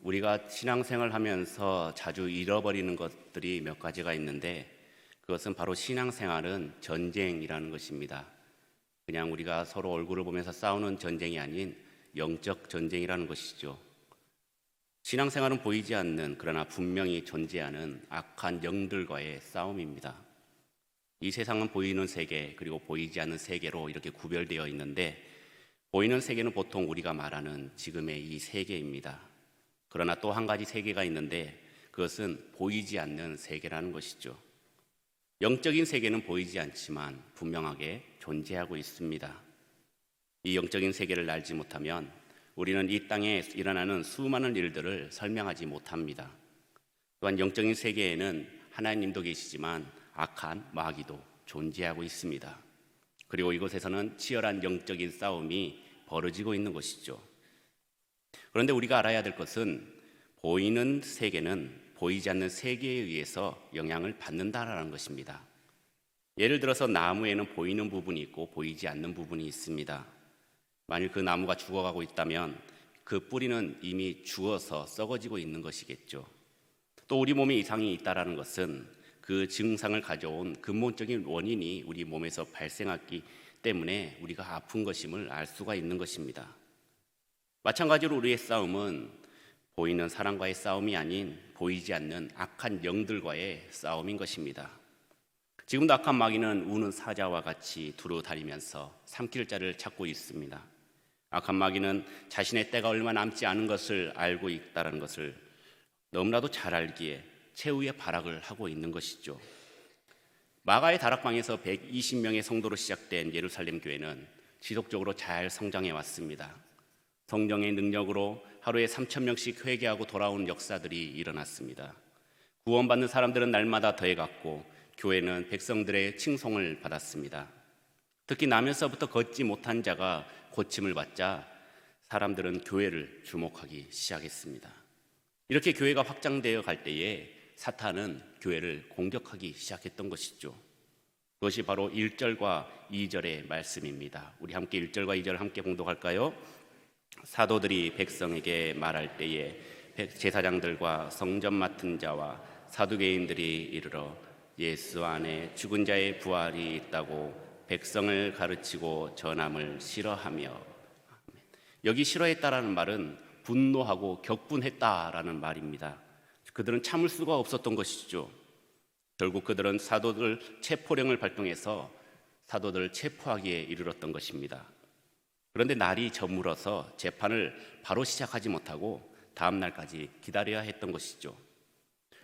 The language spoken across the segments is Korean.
우리가 신앙생활 하면서 자주 잃어버리는 것들이 몇 가지가 있는데 그것은 바로 신앙생활은 전쟁이라는 것입니다. 그냥 우리가 서로 얼굴을 보면서 싸우는 전쟁이 아닌 영적 전쟁이라는 것이죠. 신앙생활은 보이지 않는 그러나 분명히 존재하는 악한 영들과의 싸움입니다. 이 세상은 보이는 세계 그리고 보이지 않는 세계로 이렇게 구별되어 있는데 보이는 세계는 보통 우리가 말하는 지금의 이 세계입니다. 그러나 또 한 가지 세계가 있는데 그것은 보이지 않는 세계라는 것이죠. 영적인 세계는 보이지 않지만 분명하게 존재하고 있습니다. 이 영적인 세계를 알지 못하면 우리는 이 땅에 일어나는 수많은 일들을 설명하지 못합니다. 또한 영적인 세계에는 하나님도 계시지만 악한 마귀도 존재하고 있습니다. 그리고 이곳에서는 치열한 영적인 싸움이 벌어지고 있는 것이죠. 그런데 우리가 알아야 될 것은 보이는 세계는 보이지 않는 세계에 의해서 영향을 받는다라는 것입니다. 예를 들어서 나무에는 보이는 부분이 있고 보이지 않는 부분이 있습니다. 만일 그 나무가 죽어가고 있다면 그 뿌리는 이미 죽어서 썩어지고 있는 것이겠죠. 또 우리 몸에 이상이 있다라는 것은 그 증상을 가져온 근본적인 원인이 우리 몸에서 발생했기 때문에 우리가 아픈 것임을 알 수가 있는 것입니다. 마찬가지로 우리의 싸움은 보이는 사람과의 싸움이 아닌 보이지 않는 악한 영들과의 싸움인 것입니다. 지금도 악한 마귀는 우는 사자와 같이 두루다니면서 삼킬 자를 찾고 있습니다. 악한 마귀는 자신의 때가 얼마 남지 않은 것을 알고 있다는 것을 너무나도 잘 알기에 최후의 발악을 하고 있는 것이죠. 마가의 다락방에서 120명의 성도로 시작된 예루살렘 교회는 지속적으로 잘 성장해 왔습니다. 성령의 능력으로 하루에 3,000명씩 회개하고 돌아오는 역사들이 일어났습니다. 구원받는 사람들은 날마다 더해갔고 교회는 백성들의 칭송을 받았습니다. 특히 나면서부터 걷지 못한 자가 고침을 받자 사람들은 교회를 주목하기 시작했습니다. 이렇게 교회가 확장되어 갈 때에 사탄은 교회를 공격하기 시작했던 것이죠. 그것이 바로 1절과 2절의 말씀입니다. 우리 함께 1절과 2절 함께 봉독할까요? 사도들이 백성에게 말할 때에 제사장들과 성전 맡은 자와 사두개인들이 이르러 예수 안에 죽은 자의 부활이 있다고 백성을 가르치고 전함을 싫어하며, 여기 싫어했다라는 말은 분노하고 격분했다라는 말입니다. 그들은 참을 수가 없었던 것이죠. 결국 그들은 사도들 체포령을 발동해서 사도들을 체포하기에 이르렀던 것입니다. 그런데 날이 저물어서 재판을 바로 시작하지 못하고 다음 날까지 기다려야 했던 것이죠.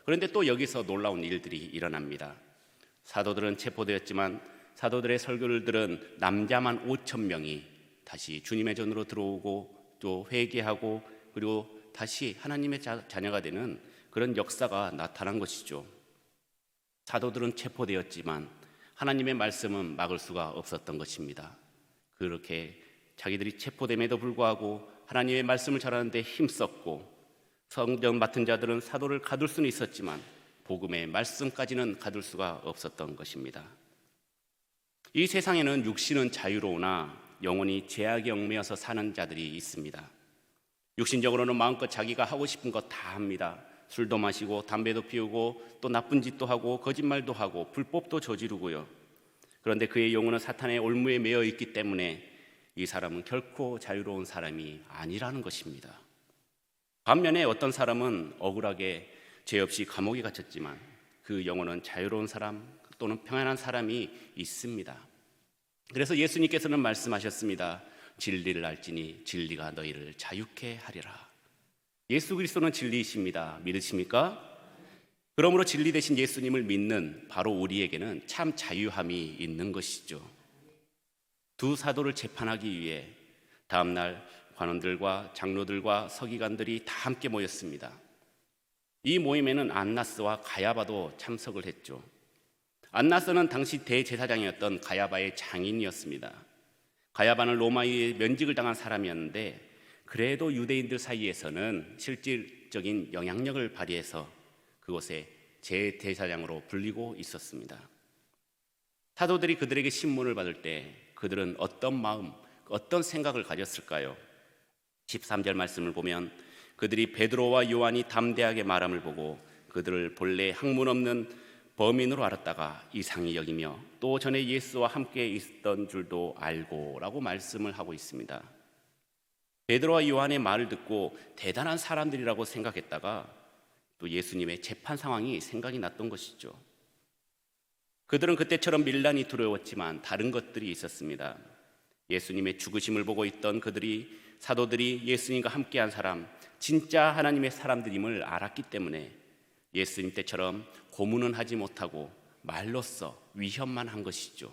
그런데 또 여기서 놀라운 일들이 일어납니다. 사도들은 체포되었지만 사도들의 설교를 들은 남자만 5,000명이 다시 주님의 전으로 들어오고 또 회개하고 그리고 다시 하나님의 자녀가 되는 그런 역사가 나타난 것이죠. 사도들은 체포되었지만 하나님의 말씀은 막을 수가 없었던 것입니다. 그렇게 자기들이 체포됨에도 불구하고 하나님의 말씀을 전하는데 힘썼고, 성전 맡은 자들은 사도를 가둘 수는 있었지만 복음의 말씀까지는 가둘 수가 없었던 것입니다. 이 세상에는 육신은 자유로우나 영혼이 죄악에 얽매여서 사는 자들이 있습니다. 육신적으로는 마음껏 자기가 하고 싶은 거 다 합니다. 술도 마시고 담배도 피우고 또 나쁜 짓도 하고 거짓말도 하고 불법도 저지르고요. 그런데 그의 영혼은 사탄의 올무에 매여 있기 때문에 이 사람은 결코 자유로운 사람이 아니라는 것입니다. 반면에 어떤 사람은 억울하게 죄 없이 감옥에 갇혔지만 그 영혼은 자유로운 사람 또는 평안한 사람이 있습니다. 그래서 예수님께서는 말씀하셨습니다. 진리를 알지니 진리가 너희를 자유케 하리라. 예수 그리스도는 진리이십니다. 믿으십니까? 그러므로 진리 되신 예수님을 믿는 바로 우리에게는 참 자유함이 있는 것이죠. 두 사도를 재판하기 위해 다음날 관원들과 장로들과 서기관들이 다 함께 모였습니다. 이 모임에는 안나스와 가야바도 참석을 했죠. 안나스는 당시 대제사장이었던 가야바의 장인이었습니다. 가야바는 로마의 면직을 당한 사람이었는데 그래도 유대인들 사이에서는 실질적인 영향력을 발휘해서 그곳에 제대사장으로 불리고 있었습니다. 사도들이 그들에게 신문을 받을 때 그들은 어떤 마음, 어떤 생각을 가졌을까요? 13절 말씀을 보면 그들이 베드로와 요한이 담대하게 말함을 보고 그들을 본래 학문 없는 범인으로 알았다가 이상히 여기며 또 전에 예수와 함께 있었던 줄도 알고라고 말씀을 하고 있습니다. 베드로와 요한의 말을 듣고 대단한 사람들이라고 생각했다가 또 예수님의 재판 상황이 생각이 났던 것이죠. 그들은 그때처럼 밀란이 두려웠지만 다른 것들이 있었습니다. 예수님의 죽으심을 보고 있던 그들이 사도들이 예수님과 함께한 사람, 진짜 하나님의 사람들임을 알았기 때문에 예수님 때처럼 고문은 하지 못하고 말로써 위협만 한 것이죠.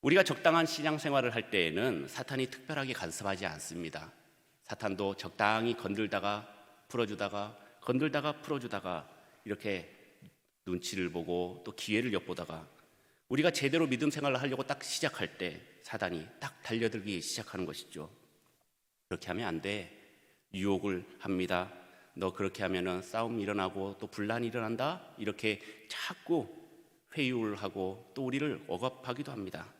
우리가 적당한 신앙생활을 할 때에는 사탄이 특별하게 간섭하지 않습니다. 사탄도 적당히 건들다가 풀어주다가 건들다가 풀어주다가 이렇게 눈치를 보고 또 기회를 엿보다가 우리가 제대로 믿음 생활을 하려고 딱 시작할 때 사단이 딱 달려들기 시작하는 것이죠. 그렇게 하면 안 돼. 유혹을 합니다. 너 그렇게 하면은 싸움이 일어나고 또 분란이 일어난다. 이렇게 자꾸 회유를 하고 또 우리를 억압하기도 합니다.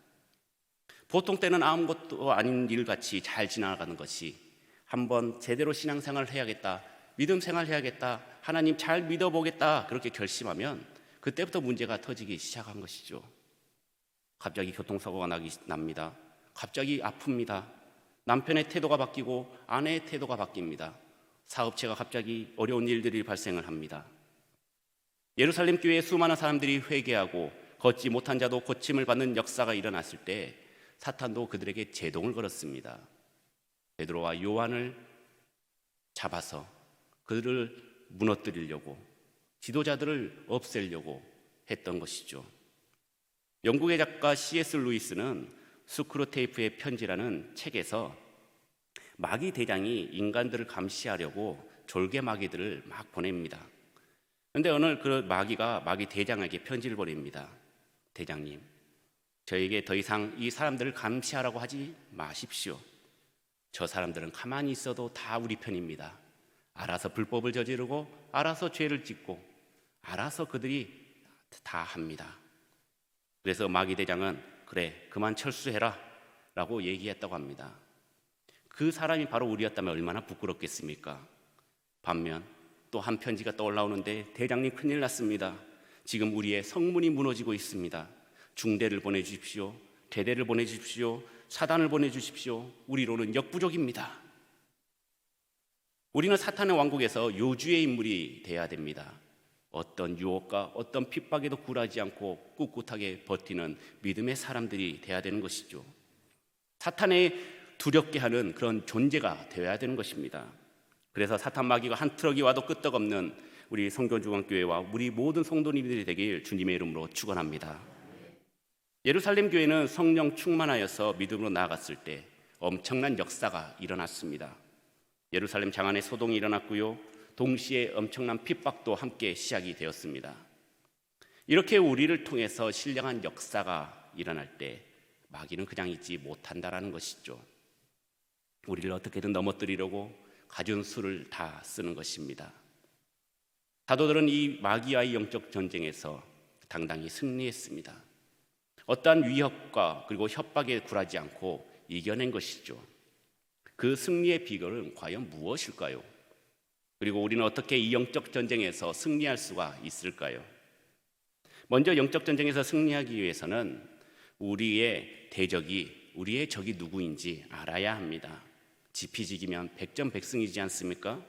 보통 때는 아무것도 아닌 일같이 잘 지나가는 것이 한번 제대로 신앙생활을 해야겠다, 믿음 생활을 해야겠다, 하나님 잘 믿어보겠다 그렇게 결심하면 그때부터 문제가 터지기 시작한 것이죠. 갑자기 교통사고가 납니다. 갑자기 아픕니다. 남편의 태도가 바뀌고 아내의 태도가 바뀝니다. 사업체가 갑자기 어려운 일들이 발생을 합니다. 예루살렘 교회에 수많은 사람들이 회개하고 걷지 못한 자도 고침을 받는 역사가 일어났을 때 사탄도 그들에게 제동을 걸었습니다. 베드로와 요한을 잡아서 그들을 무너뜨리려고, 지도자들을 없애려고 했던 것이죠. 영국의 작가 C.S. 루이스는 스크루테이프의 편지라는 책에서 마귀 대장이 인간들을 감시하려고 졸개 마귀들을 막 보냅니다. 그런데 어느 그 마귀 대장에게 편지를 보냅니다. 대장님, 저에게 더 이상 이 사람들을 감시하라고 하지 마십시오. 저 사람들은 가만히 있어도 다 우리 편입니다. 알아서 불법을 저지르고 알아서 죄를 짓고 알아서 그들이 다 합니다. 그래서 마귀 대장은 그래, 그만 철수해라 라고 얘기했다고 합니다. 그 사람이 바로 우리였다면 얼마나 부끄럽겠습니까? 반면 또 한 편지가 떠올라오는데, 대장님 큰일 났습니다. 지금 우리의 성문이 무너지고 있습니다. 중대를 보내주십시오. 대대를 보내주십시오. 사단을 보내주십시오. 우리로는 역부족입니다. 우리는 사탄의 왕국에서 요주의 인물이 돼야 됩니다. 어떤 유혹과 어떤 핍박에도 굴하지 않고 꿋꿋하게 버티는 믿음의 사람들이 돼야 되는 것이죠. 사탄에 두렵게 하는 그런 존재가 되어야 되는 것입니다. 그래서 사탄 마귀가 한 트럭이 와도 끄떡없는 우리 성교중앙교회와 우리 모든 성도님들이 되길 주님의 이름으로 축원합니다. 예루살렘 교회는 성령 충만하여서 믿음으로 나아갔을 때 엄청난 역사가 일어났습니다. 예루살렘 장안에 소동이 일어났고요, 동시에 엄청난 핍박도 함께 시작이 되었습니다. 이렇게 우리를 통해서 신령한 역사가 일어날 때 마귀는 그냥 있지 못한다라는 것이죠. 우리를 어떻게든 넘어뜨리려고 갖은 수를 다 쓰는 것입니다. 사도들은 이 마귀와의 영적 전쟁에서 당당히 승리했습니다. 어떠한 위협과 그리고 협박에 굴하지 않고 이겨낸 것이죠. 그 승리의 비결은 과연 무엇일까요? 그리고 우리는 어떻게 이 영적 전쟁에서 승리할 수가 있을까요? 먼저 영적 전쟁에서 승리하기 위해서는 우리의 적이 누구인지 알아야 합니다. 지피지기면 백전백승이지 않습니까?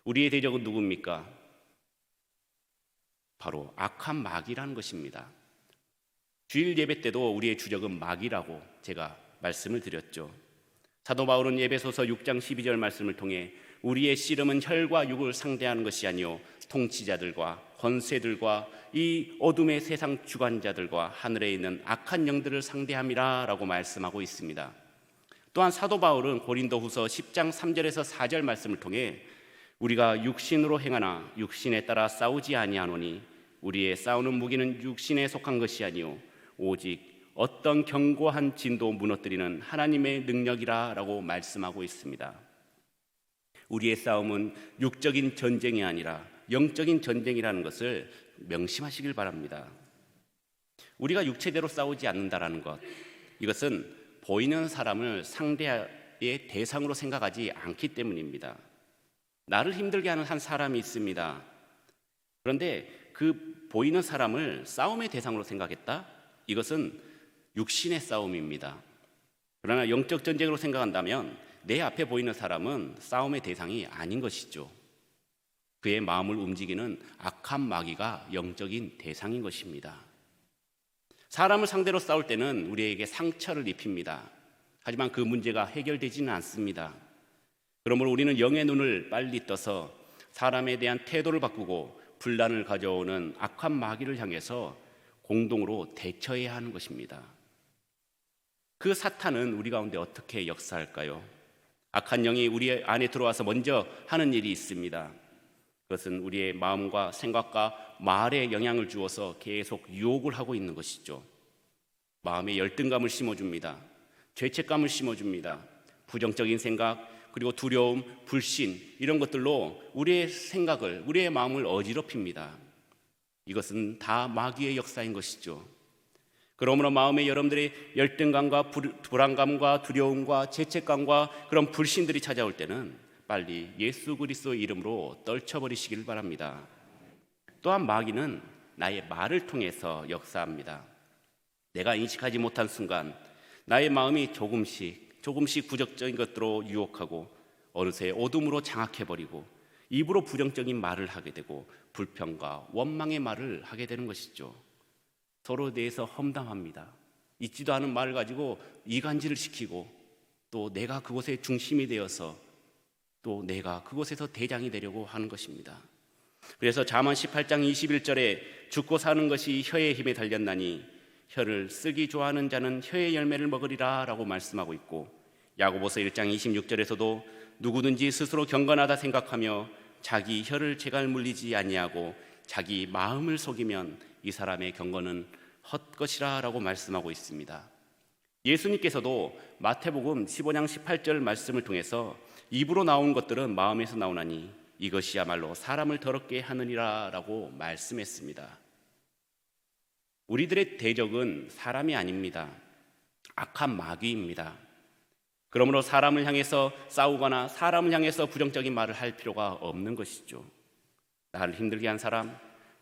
우리의 대적은 누굽니까? 바로 악한 마귀라는 것입니다. 주일 예배 때도 우리의 주적은 마귀라고 제가 말씀을 드렸죠. 사도 바울은 에베소서 6장 12절 말씀을 통해 우리의 씨름은 혈과 육을 상대하는 것이 아니요 통치자들과 권세들과 이 어둠의 세상 주관자들과 하늘에 있는 악한 영들을 상대함이라 라고 말씀하고 있습니다. 또한 사도 바울은 고린도후서 10장 3절에서 4절 말씀을 통해 우리가 육신으로 행하나 육신에 따라 싸우지 아니하노니 우리의 싸우는 무기는 육신에 속한 것이 아니요 오직 어떤 견고한 진도 무너뜨리는 하나님의 능력이라 라고 말씀하고 있습니다. 우리의 싸움은 육적인 전쟁이 아니라 영적인 전쟁이라는 것을 명심하시길 바랍니다. 우리가 육체대로 싸우지 않는다라는 것, 이것은 보이는 사람을 상대의 대상으로 생각하지 않기 때문입니다. 나를 힘들게 하는 한 사람이 있습니다. 그런데 그 보이는 사람을 싸움의 대상으로 생각했다? 이것은 육신의 싸움입니다. 그러나 영적 전쟁으로 생각한다면 내 앞에 보이는 사람은 싸움의 대상이 아닌 것이죠. 그의 마음을 움직이는 악한 마귀가 영적인 대상인 것입니다. 사람을 상대로 싸울 때는 우리에게 상처를 입힙니다. 하지만 그 문제가 해결되지는 않습니다. 그러므로 우리는 영의 눈을 빨리 떠서 사람에 대한 태도를 바꾸고 분란을 가져오는 악한 마귀를 향해서 공동으로 대처해야 하는 것입니다. 그 사탄은 우리 가운데 어떻게 역사할까요? 악한 영이 우리 안에 들어와서 먼저 하는 일이 있습니다. 그것은 우리의 마음과 생각과 말에 영향을 주어서 계속 유혹을 하고 있는 것이죠. 마음에 열등감을 심어줍니다. 죄책감을 심어줍니다. 부정적인 생각, 그리고 두려움, 불신 이런 것들로 우리의 생각을, 우리의 마음을 어지럽힙니다. 이것은 다 마귀의 역사인 것이죠. 그러므로 마음에 여러분들의 열등감과 불안감과 두려움과 죄책감과 그런 불신들이 찾아올 때는 빨리 예수 그리스도의 이름으로 떨쳐버리시길 바랍니다. 또한 마귀는 나의 말을 통해서 역사합니다. 내가 인식하지 못한 순간 나의 마음이 조금씩 부정적인 것들로 유혹하고 어느새 어둠으로 장악해버리고 입으로 부정적인 말을 하게 되고 불평과 원망의 말을 하게 되는 것이죠. 서로에 대해서 험담합니다. 있지도 않은 말을 가지고 이간질을 시키고 또 내가 그곳의 중심이 되어서 또 내가 그곳에서 대장이 되려고 하는 것입니다. 그래서 잠언 18장 21절에 죽고 사는 것이 혀의 힘에 달렸나니 혀를 쓰기 좋아하는 자는 혀의 열매를 먹으리라 라고 말씀하고 있고, 야고보서 1장 26절에서도 누구든지 스스로 경건하다 생각하며 자기 혀를 재갈 물리지 아니하고 자기 마음을 속이면 이 사람의 경건은 헛것이라 라고 말씀하고 있습니다. 예수님께서도 마태복음 15장 18절 말씀을 통해서 입으로 나온 것들은 마음에서 나오나니 이것이야말로 사람을 더럽게 하느니라 라고 말씀했습니다. 우리들의 대적은 사람이 아닙니다. 악한 마귀입니다. 그러므로 사람을 향해서 싸우거나 사람을 향해서 부정적인 말을 할 필요가 없는 것이죠. 나를 힘들게 한 사람,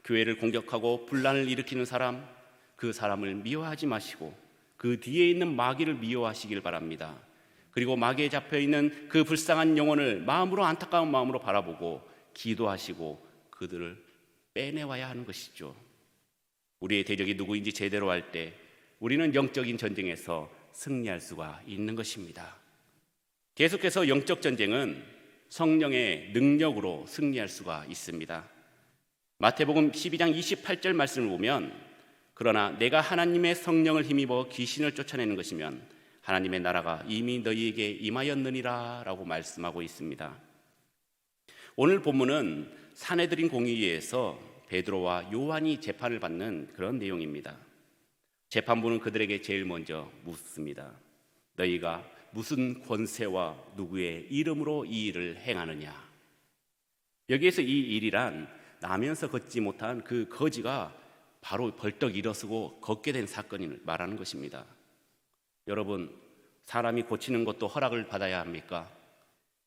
교회를 공격하고 분란을 일으키는 사람, 그 사람을 미워하지 마시고 그 뒤에 있는 마귀를 미워하시길 바랍니다. 그리고 마귀에 잡혀있는 그 불쌍한 영혼을 마음으로, 안타까운 마음으로 바라보고 기도하시고 그들을 빼내와야 하는 것이죠. 우리의 대적이 누구인지 제대로 알 때 우리는 영적인 전쟁에서 승리할 수가 있는 것입니다. 계속해서 영적 전쟁은 성령의 능력으로 승리할 수가 있습니다. 마태복음 12장 28절 말씀을 보면, 그러나 내가 하나님의 성령을 힘입어 귀신을 쫓아내는 것이면 하나님의 나라가 이미 너희에게 임하였느니라 라고 말씀하고 있습니다. 오늘 본문은 사내들인 공의회에서 베드로와 요한이 재판을 받는 그런 내용입니다. 재판부는 그들에게 제일 먼저 묻습니다. 너희가 무슨 권세와 누구의 이름으로 이 일을 행하느냐? 여기에서 이 일이란 나면서 걷지 못한 그 거지가 바로 벌떡 일어서고 걷게 된 사건을 말하는 것입니다. 여러분, 사람이 고치는 것도 허락을 받아야 합니까?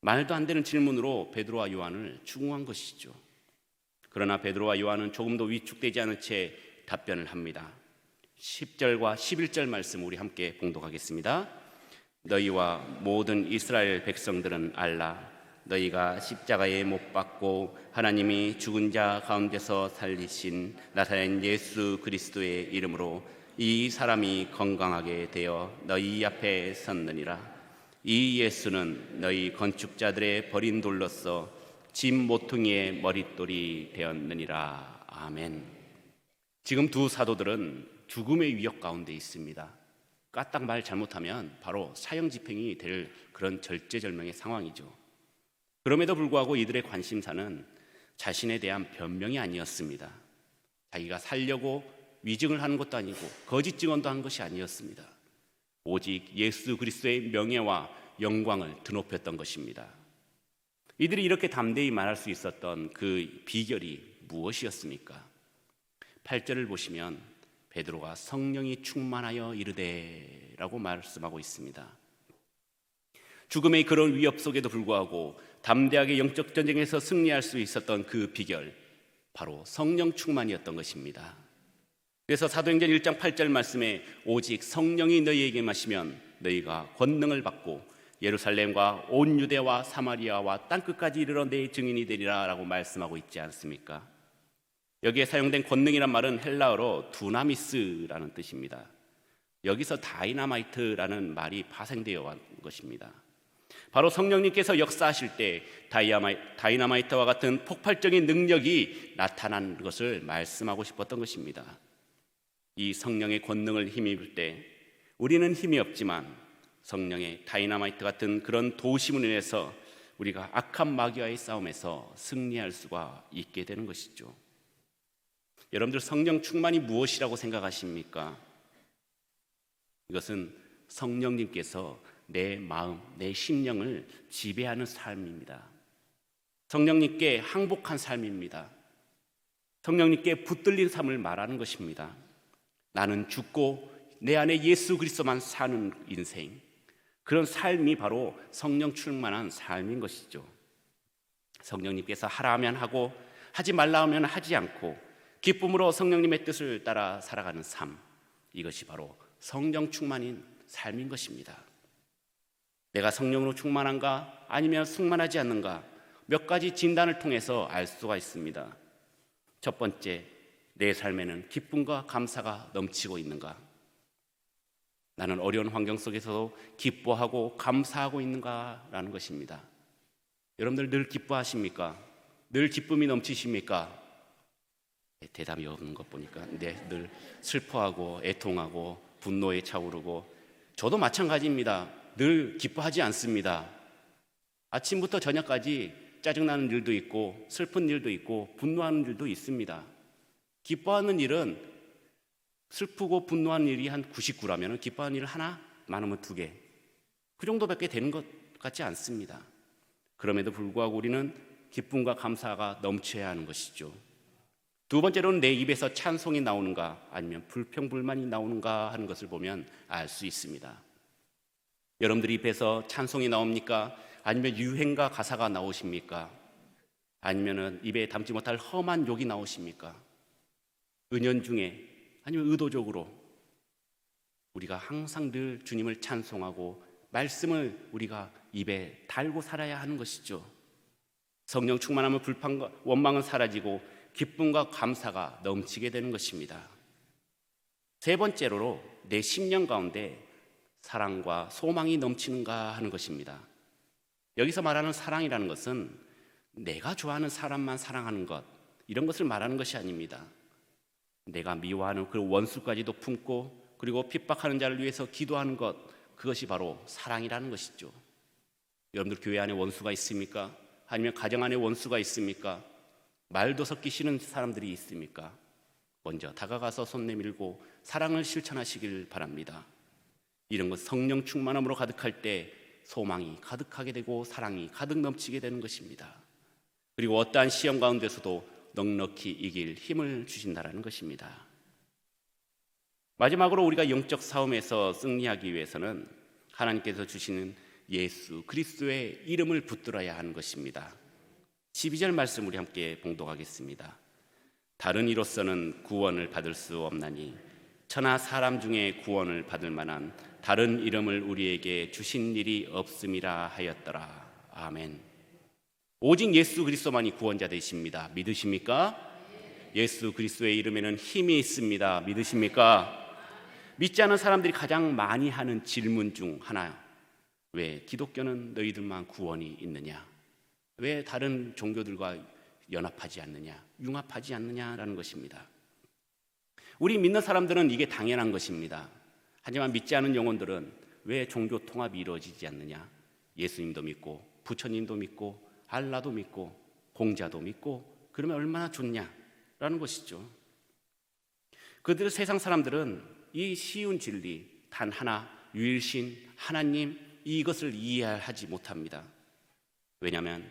말도 안 되는 질문으로 베드로와 요한을 추궁한 것이죠. 그러나 베드로와 요한은 조금도 위축되지 않은 채 답변을 합니다. 10절과 11절 말씀 우리 함께 봉독하겠습니다. 너희와 모든 이스라엘 백성들은 알라. 너희가 십자가에 못 박고 하나님이 죽은 자 가운데서 살리신 나사렛 예수 그리스도의 이름으로 이 사람이 건강하게 되어 너희 앞에 섰느니라. 이 예수는 너희 건축자들의 버린 돌로서 집 모퉁이의 머릿돌이 되었느니라. 아멘. 지금 두 사도들은 죽음의 위협 가운데 있습니다. 까딱 말 잘못하면 바로 사형 집행이 될 그런 절제절명의 상황이죠. 그럼에도 불구하고 이들의 관심사는 자신에 대한 변명이 아니었습니다. 자기가 살려고 위증을 하는 것도 아니고 거짓 증언도 한 것이 아니었습니다. 오직 예수 그리스도의 명예와 영광을 드높였던 것입니다. 이들이 이렇게 담대히 말할 수 있었던 그 비결이 무엇이었습니까? 8절을 보시면 베드로가 성령이 충만하여 이르되 라고 말씀하고 있습니다. 죽음의 그런 위협 속에도 불구하고 담대하게 영적 전쟁에서 승리할 수 있었던 그 비결, 바로 성령 충만이었던 것입니다. 그래서 사도행전 1장 8절 말씀에 오직 성령이 너희에게 마시면 너희가 권능을 받고 예루살렘과 온 유대와 사마리아와 땅끝까지 이르러 내 증인이 되리라 라고 말씀하고 있지 않습니까? 여기에 사용된 권능이란 말은 헬라어로 두나미스라는 뜻입니다. 여기서 다이나마이트라는 말이 파생되어 온 것입니다. 바로 성령님께서 역사하실 때 다이나마이트와 같은 폭발적인 능력이 나타난 것을 말씀하고 싶었던 것입니다. 이 성령의 권능을 힘입을 때 우리는 힘이 없지만 성령의 다이나마이트 같은 그런 도심을 인해서 우리가 악한 마귀와의 싸움에서 승리할 수가 있게 되는 것이죠. 여러분들 성령 충만이 무엇이라고 생각하십니까? 이것은 성령님께서 내 마음, 내 심령을 지배하는 삶입니다. 성령님께 항복한 삶입니다. 성령님께 붙들린 삶을 말하는 것입니다. 나는 죽고 내 안에 예수 그리스도만 사는 인생, 그런 삶이 바로 성령 충만한 삶인 것이죠. 성령님께서 하라 하면 하고 하지 말라 하면 하지 않고 기쁨으로 성령님의 뜻을 따라 살아가는 삶, 이것이 바로 성령 충만인 삶인 것입니다. 내가 성령으로 충만한가 아니면 충만하지 않는가, 몇 가지 진단을 통해서 알 수가 있습니다. 첫 번째, 내 삶에는 기쁨과 감사가 넘치고 있는가? 나는 어려운 환경 속에서도 기뻐하고 감사하고 있는가라는 것입니다. 여러분들 늘 기뻐하십니까? 늘 기쁨이 넘치십니까? 대답이 없는 것 보니까 늘 슬퍼하고 애통하고 분노에 차오르고, 저도 마찬가지입니다. 늘 기뻐하지 않습니다. 아침부터 저녁까지 짜증나는 일도 있고 슬픈 일도 있고 분노하는 일도 있습니다. 기뻐하는 일은, 슬프고 분노하는 일이 한 99라면 기뻐하는 일 하나, 많으면 2개, 그 정도밖에 되는 것 같지 않습니다. 그럼에도 불구하고 우리는 기쁨과 감사가 넘쳐야 하는 것이죠. 두 번째로는 내 입에서 찬송이 나오는가 아니면 불평불만이 나오는가 하는 것을 보면 알 수 있습니다. 여러분들 입에서 찬송이 나옵니까? 아니면 유행가 가사가 나오십니까? 아니면 입에 담지 못할 험한 욕이 나오십니까? 은연중에 아니면 의도적으로 우리가 항상 늘 주님을 찬송하고 말씀을 우리가 입에 달고 살아야 하는 것이죠. 성령 충만하면 불평과 원망은 사라지고 기쁨과 감사가 넘치게 되는 것입니다. 세 번째로 내 심령 가운데 사랑과 소망이 넘치는가 하는 것입니다. 여기서 말하는 사랑이라는 것은 내가 좋아하는 사람만 사랑하는 것, 이런 것을 말하는 것이 아닙니다. 내가 미워하는 그 원수까지도 품고, 그리고 핍박하는 자를 위해서 기도하는 것, 그것이 바로 사랑이라는 것이죠. 여러분들 교회 안에 원수가 있습니까? 아니면 가정 안에 원수가 있습니까? 말도 섞기 싫은 사람들이 있습니까? 먼저 다가가서 손 내밀고 사랑을 실천하시길 바랍니다. 이런 것, 성령 충만함으로 가득할 때 소망이 가득하게 되고 사랑이 가득 넘치게 되는 것입니다. 그리고 어떠한 시험 가운데서도 넉넉히 이길 힘을 주신다는 것입니다. 마지막으로 우리가 영적 싸움에서 승리하기 위해서는 하나님께서 주시는 예수 그리스도의 이름을 붙들어야 하는 것입니다. 12절 말씀 우리 함께 봉독하겠습니다. 다른 이로서는 구원을 받을 수 없나니 천하 사람 중에 구원을 받을 만한 다른 이름을 우리에게 주신 일이 없음이라 하였더라. 아멘. 오직 예수 그리스도만이 구원자 되십니다. 믿으십니까? 예수 그리스도의 이름에는 힘이 있습니다. 믿으십니까? 믿지 않은 사람들이 가장 많이 하는 질문 중 하나, 왜 기독교는 너희들만 구원이 있느냐? 왜 다른 종교들과 연합하지 않느냐? 융합하지 않느냐라는 것입니다. 우리 믿는 사람들은 이게 당연한 것입니다. 하지만 믿지 않은 영혼들은 왜 종교 통합이 이루어지지 않느냐? 예수님도 믿고 부처님도 믿고 알라도 믿고 공자도 믿고 그러면 얼마나 좋냐라는 것이죠. 그들 세상 사람들은 이 쉬운 진리, 단 하나, 유일신 하나님, 이것을 이해하지 못합니다. 왜냐하면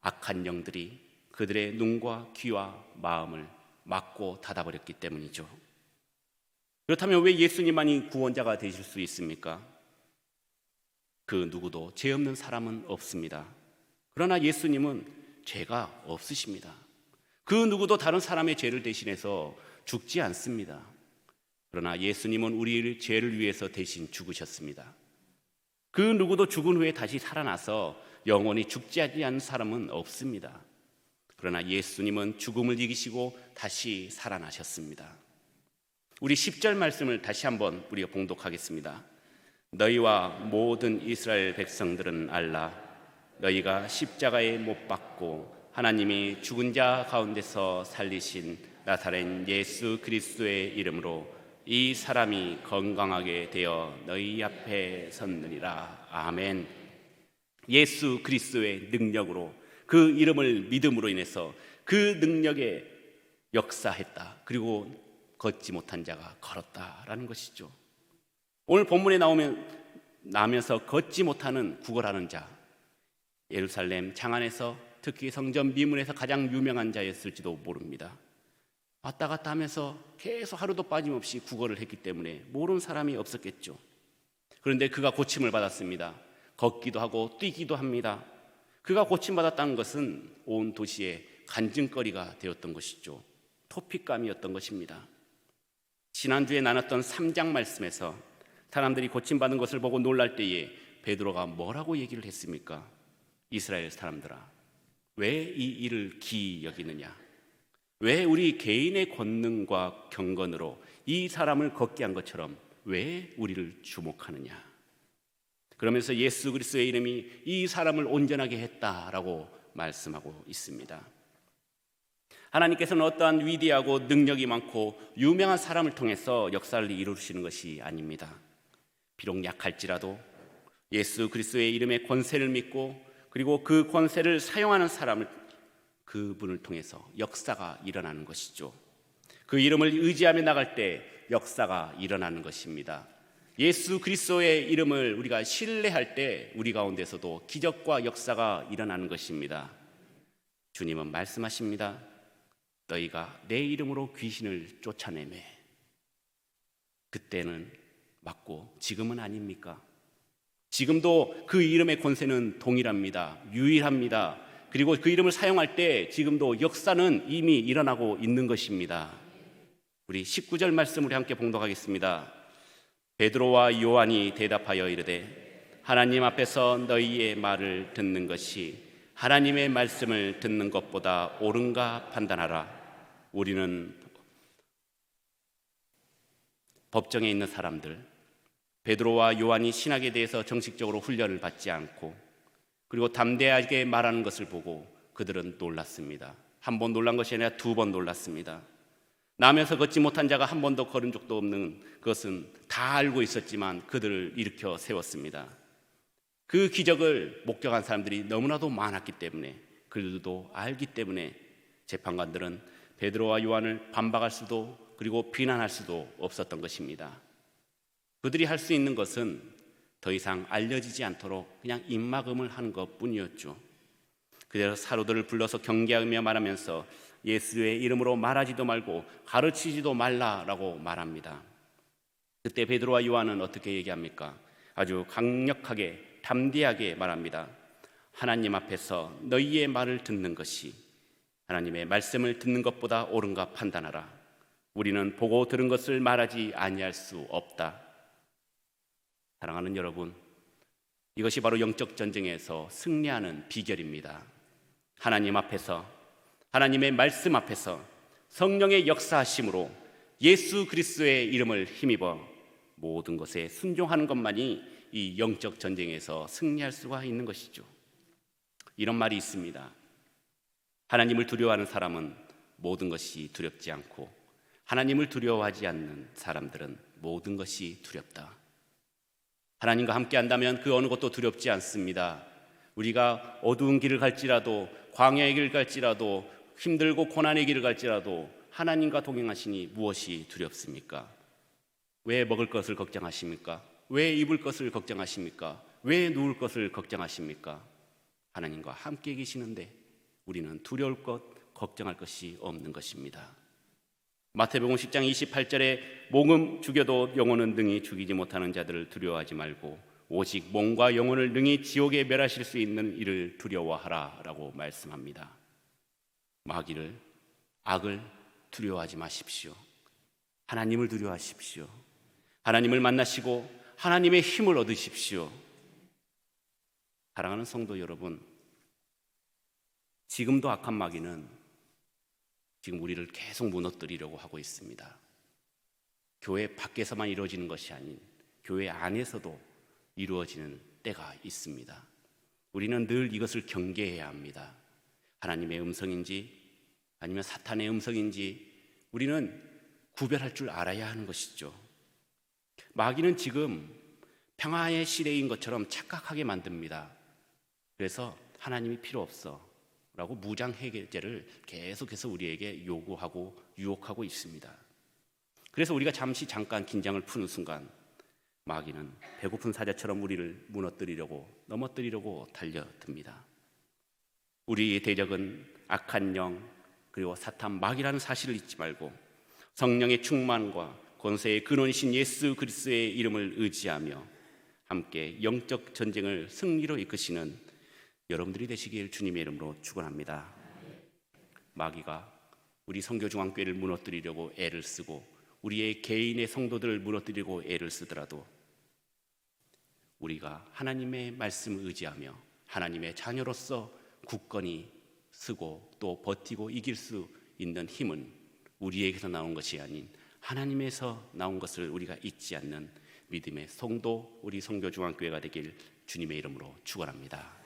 악한 영들이 그들의 눈과 귀와 마음을 막고 닫아버렸기 때문이죠. 그렇다면 왜 예수님만이 구원자가 되실 수 있습니까? 그 누구도 죄 없는 사람은 없습니다. 그러나 예수님은 죄가 없으십니다. 그 누구도 다른 사람의 죄를 대신해서 죽지 않습니다. 그러나 예수님은 우리 죄를 위해서 대신 죽으셨습니다. 그 누구도 죽은 후에 다시 살아나서 영원히 죽지 않는 사람은 없습니다. 그러나 예수님은 죽음을 이기시고 다시 살아나셨습니다. 우리 10절 말씀을 다시 한번 우리가 봉독하겠습니다. 너희와 모든 이스라엘 백성들은 알라. 너희가 십자가에 못 박고 하나님이 죽은 자 가운데서 살리신 나사렛 예수 그리스도의 이름으로 이 사람이 건강하게 되어 너희 앞에 섰느니라. 아멘. 예수 그리스도의 능력으로, 그 이름을 믿음으로 인해서 그 능력에 역사했다. 그리고 걷지 못한 자가 걸었다라는 것이죠. 오늘 본문에 나오면서 걷지 못하는 구걸하는 자, 예루살렘 장안에서 특히 성전 미문에서 가장 유명한 자였을지도 모릅니다. 왔다 갔다 하면서 계속 하루도 빠짐없이 구걸을 했기 때문에 모르는 사람이 없었겠죠. 그런데 그가 고침을 받았습니다. 걷기도 하고 뛰기도 합니다. 그가 고침받았다는 것은 온 도시의 간증거리가 되었던 것이죠. 토픽감이었던 것입니다. 지난주에 나눴던 3장 말씀에서 사람들이 고침받은 것을 보고 놀랄 때에 베드로가 뭐라고 얘기를 했습니까? 이스라엘 사람들아, 왜 이 일을 기이 여기느냐? 왜 우리 개인의 권능과 경건으로 이 사람을 걷게 한 것처럼 왜 우리를 주목하느냐? 그러면서 예수 그리스도의 이름이 이 사람을 온전하게 했다라고 말씀하고 있습니다. 하나님께서는 어떠한 위대하고 능력이 많고 유명한 사람을 통해서 역사를 이루시는 것이 아닙니다. 비록 약할지라도 예수 그리스도의 이름의 권세를 믿고 그리고 그 권세를 사용하는 사람을, 그분을 통해서 역사가 일어나는 것이죠. 그 이름을 의지하며 나갈 때 역사가 일어나는 것입니다. 예수 그리스도의 이름을 우리가 신뢰할 때 우리 가운데서도 기적과 역사가 일어나는 것입니다. 주님은 말씀하십니다. 너희가 내 이름으로 귀신을 쫓아내매. 그때는 맞고 지금은 아닙니까? 지금도 그 이름의 권세는 동일합니다. 유일합니다. 그리고 그 이름을 사용할 때 지금도 역사는 이미 일어나고 있는 것입니다. 우리 19절 말씀 우리 함께 봉독하겠습니다. 베드로와 요한이 대답하여 이르되 하나님 앞에서 너희의 말을 듣는 것이 하나님의 말씀을 듣는 것보다 옳은가 판단하라. 우리는 법정에 있는 사람들, 베드로와 요한이 신학에 대해서 정식적으로 훈련을 받지 않고 그리고 담대하게 말하는 것을 보고 그들은 놀랐습니다. 한 번 놀란 것이 아니라 2번 놀랐습니다. 나면서 걷지 못한 자가 한 번도 걸은 적도 없는 그것은 다 알고 있었지만 그들을 일으켜 세웠습니다. 그 기적을 목격한 사람들이 너무나도 많았기 때문에, 그들도 알기 때문에 재판관들은 베드로와 요한을 반박할 수도 그리고 비난할 수도 없었던 것입니다. 그들이 할 수 있는 것은 더 이상 알려지지 않도록 그냥 입막음을 하는 것뿐이었죠. 그래서 사도들을 불러서 경계하며 말하면서 예수의 이름으로 말하지도 말고 가르치지도 말라라고 말합니다. 그때 베드로와 요한은 어떻게 얘기합니까? 아주 강력하게 담대하게 말합니다. 하나님 앞에서 너희의 말을 듣는 것이 하나님의 말씀을 듣는 것보다 옳은가 판단하라. 우리는 보고 들은 것을 말하지 아니할 수 없다. 사랑하는 여러분, 이것이 바로 영적 전쟁에서 승리하는 비결입니다. 하나님 앞에서, 하나님의 말씀 앞에서 성령의 역사하심으로 예수 그리스도의 이름을 힘입어 모든 것에 순종하는 것만이 이 영적 전쟁에서 승리할 수가 있는 것이죠. 이런 말이 있습니다. 하나님을 두려워하는 사람은 모든 것이 두렵지 않고 하나님을 두려워하지 않는 사람들은 모든 것이 두렵다. 하나님과 함께 한다면 그 어느 것도 두렵지 않습니다. 우리가 어두운 길을 갈지라도, 광야의 길을 갈지라도, 힘들고 고난의 길을 갈지라도 하나님과 동행하시니 무엇이 두렵습니까? 왜 먹을 것을 걱정하십니까? 왜 입을 것을 걱정하십니까? 왜 누울 것을 걱정하십니까? 하나님과 함께 계시는데 우리는 두려울 것, 걱정할 것이 없는 것입니다. 마태복음 10장 28절에 목은 죽여도 영혼은 능히 죽이지 못하는 자들을 두려워하지 말고 오직 몸과 영혼을 능히 지옥에 멸하실 수 있는 이를 두려워하라라고 말씀합니다. 마귀를, 악을 두려워하지 마십시오. 하나님을 두려워하십시오. 하나님을 만나시고 하나님의 힘을 얻으십시오. 사랑하는 성도 여러분, 지금도 악한 마귀는 지금 우리를 계속 무너뜨리려고 하고 있습니다. 교회 밖에서만 이루어지는 것이 아닌 교회 안에서도 이루어지는 때가 있습니다. 우리는 늘 이것을 경계해야 합니다. 하나님의 음성인지 아니면 사탄의 음성인지 우리는 구별할 줄 알아야 하는 것이죠. 마귀는 지금 평화의 시대인 것처럼 착각하게 만듭니다. 그래서 하나님이 필요 없어 라고 무장 해결제를 계속해서 우리에게 요구하고 유혹하고 있습니다. 그래서 우리가 잠깐 긴장을 푸는 순간 마귀는 배고픈 사자처럼 우리를 무너뜨리려고 넘어뜨리려고 달려듭니다. 우리의 대적은 악한 영 그리고 사탄 마귀라는 사실을 잊지 말고 성령의 충만과 권세의 근원이신 예수 그리스도의 이름을 의지하며 함께 영적 전쟁을 승리로 이끄시는 여러분들이 되시길 주님의 이름으로 축원합니다. 마귀가 우리 선교중앙교회를 무너뜨리려고 애를 쓰고 우리의 개인의 성도들을 무너뜨리고 애를 쓰더라도 우리가 하나님의 말씀을 의지하며 하나님의 자녀로서 굳건히 쓰고 또 버티고 이길 수 있는 힘은 우리에게서 나온 것이 아닌 하나님에서 나온 것을 우리가 잊지 않는 믿음의 성도 우리 선교중앙교회가 되길 주님의 이름으로 축원합니다.